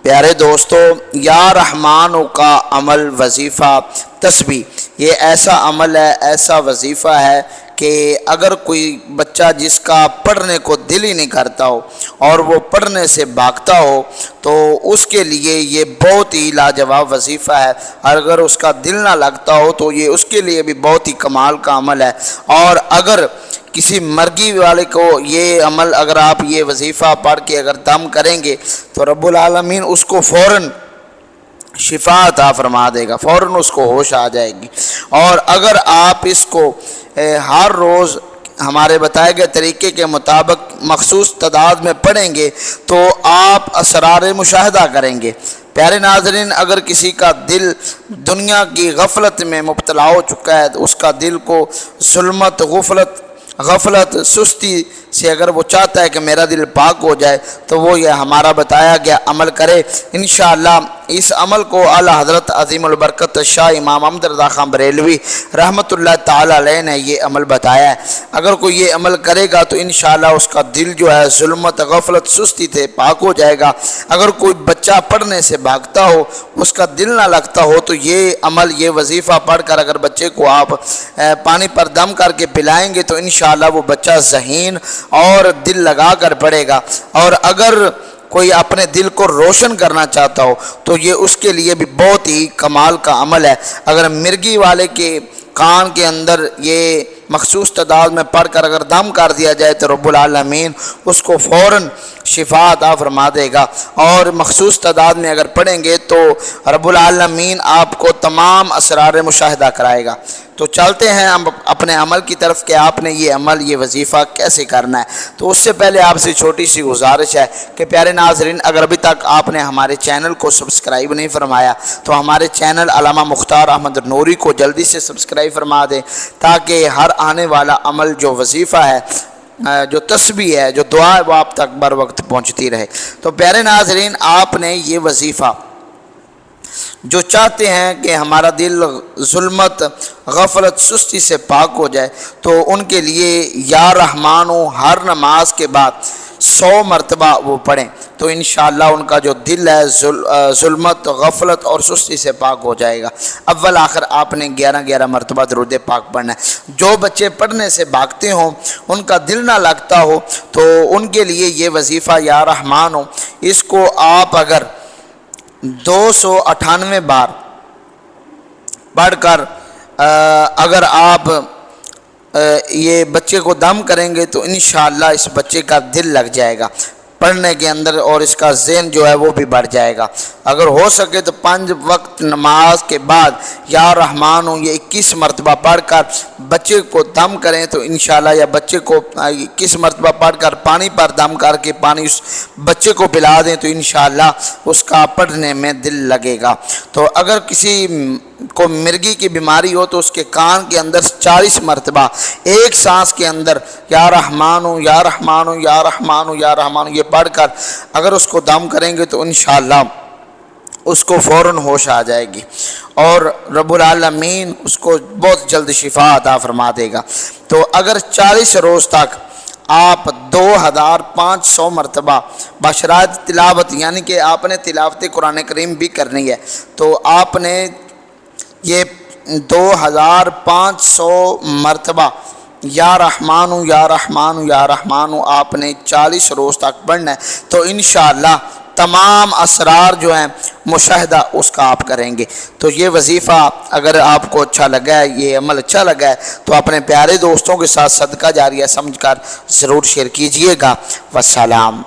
پیارے دوستو، یا رحمانو کا عمل وظیفہ تسبیح، یہ ایسا عمل ہے، ایسا وظیفہ ہے کہ اگر کوئی بچہ جس کا پڑھنے کو دل ہی نہیں کرتا ہو اور وہ پڑھنے سے بھاگتا ہو تو اس کے لیے یہ بہت ہی لاجواب وظیفہ ہے۔ اگر اس کا دل نہ لگتا ہو تو یہ اس کے لیے بھی بہت ہی کمال کا عمل ہے۔ اور اگر کسی مرگی والے کو یہ عمل، اگر آپ یہ وظیفہ پڑھ کے اگر دم کریں گے تو رب العالمین اس کو فوراً شفا عطا فرما دے گا، فوراً اس کو ہوش آ جائے گی۔ اور اگر آپ اس کو ہر روز ہمارے بتائے گئے طریقے کے مطابق مخصوص تعداد میں پڑھیں گے تو آپ اسرار مشاہدہ کریں گے۔ پیارے ناظرین، اگر کسی کا دل دنیا کی غفلت میں مبتلا ہو چکا ہے تو اس کا دل کو ظلمت، غفلت، سستی سے اگر وہ چاہتا ہے کہ میرا دل پاک ہو جائے تو وہ یہ ہمارا بتایا گیا عمل کرے۔ انشاءاللہ اس عمل کو اعلیٰ حضرت عظیم البرکت شاہ امام احمد رضا خان بریلوی رحمۃ اللہ تعالی علیہ نے یہ عمل بتایا ہے۔ اگر کوئی یہ عمل کرے گا تو انشاءاللہ اس کا دل جو ہے ظلمت، غفلت، سستی سے پاک ہو جائے گا۔ اگر کوئی بچہ پڑھنے سے بھاگتا ہو، اس کا دل نہ لگتا ہو تو یہ عمل، یہ وظیفہ پڑھ کر اگر بچے کو آپ پانی پر دم کر کے پلائیں گے تو انشاءاللہ وہ بچہ ذہین اور دل لگا کر پڑھے گا۔ اور اگر کوئی اپنے دل کو روشن کرنا چاہتا ہو تو یہ اس کے لیے بھی بہت ہی کمال کا عمل ہے۔ اگر مرگی والے کے کان کے اندر یہ مخصوص تعداد میں پڑھ کر اگر دم کر دیا جائے تو رب العالمین اس کو فوراً شفا عطا فرما دے گا۔ اور مخصوص تعداد میں اگر پڑھیں گے تو رب العالمین آپ کو تمام اسرار مشاہدہ کرائے گا۔ تو چلتے ہیں ہم اپنے عمل کی طرف کہ آپ نے یہ عمل، یہ وظیفہ کیسے کرنا ہے۔ تو اس سے پہلے آپ سے چھوٹی سی گزارش ہے کہ پیارے ناظرین، اگر ابھی تک آپ نے ہمارے چینل کو سبسکرائب نہیں فرمایا تو ہمارے چینل علامہ مختار احمد نوری کو جلدی سے سبسکرائب فرما دیں تاکہ ہر آنے والا عمل جو وظیفہ ہے، جو تسبیح ہے، جو دعا ہے، وہ آپ تک بر وقت پہنچتی رہے۔ تو پیارے ناظرین، آپ نے یہ وظیفہ، جو چاہتے ہیں کہ ہمارا دل ظلمت، غفلت، سستی سے پاک ہو جائے تو ان کے لیے یا رحمانو ہر نماز کے بعد 100 مرتبہ وہ پڑھیں تو انشاءاللہ ان کا جو دل ہے ظلمت، غفلت اور سستی سے پاک ہو جائے گا۔ اول آخر آپ نے 11 مرتبہ درود پاک پڑھنا ہے۔ جو بچے پڑھنے سے بھاگتے ہوں، ان کا دل نہ لگتا ہو تو ان کے لیے یہ وظیفہ یا رحمانو، اس کو آپ اگر 298 بار پڑھ کر اگر آپ یہ بچے کو دم کریں گے تو انشاءاللہ اس بچے کا دل لگ جائے گا پڑھنے کے اندر اور اس کا ذہن جو ہے وہ بھی بڑھ جائے گا۔ اگر ہو سکے تو 5 وقت نماز کے بعد یا رحمانو یہ 21 مرتبہ پڑھ کر بچے کو دم کریں تو انشاءاللہ، یا بچے کو 21 مرتبہ پڑھ کر پانی پر دم کر کے پانی اس بچے کو پلا دیں تو انشاءاللہ اس کا پڑھنے میں دل لگے گا۔ تو اگر کسی کو مرگی کی بیماری ہو تو اس کے کان کے اندر 40 مرتبہ ایک سانس کے اندر یا رحمانو یا رحمانو یا رحمانو یا رحمانو یہ پڑھ کر اگر اس کو دم کریں گے تو انشاءاللہ اس کو فوراً ہوش آ جائے گی اور رب العالمین اس کو بہت جلد شفا عطا فرما دے گا۔ تو اگر 40 روز تک آپ 2500 مرتبہ بشرائط تلاوت، یعنی کہ آپ نے تلاوت قرآن کریم بھی کرنی ہے، تو آپ نے یہ 2500 مرتبہ یا رحمانو یا رحمانو یا رحمانو آپ نے 40 روز تک پڑھنا ہے تو انشاءاللہ تمام اسرار جو ہیں مشاہدہ اس کا آپ کریں گے۔ تو یہ وظیفہ اگر آپ کو اچھا لگا ہے، یہ عمل اچھا لگا ہے تو اپنے پیارے دوستوں کے ساتھ صدقہ جاریہ سمجھ کر ضرور شیئر کیجئے گا۔ والسلام۔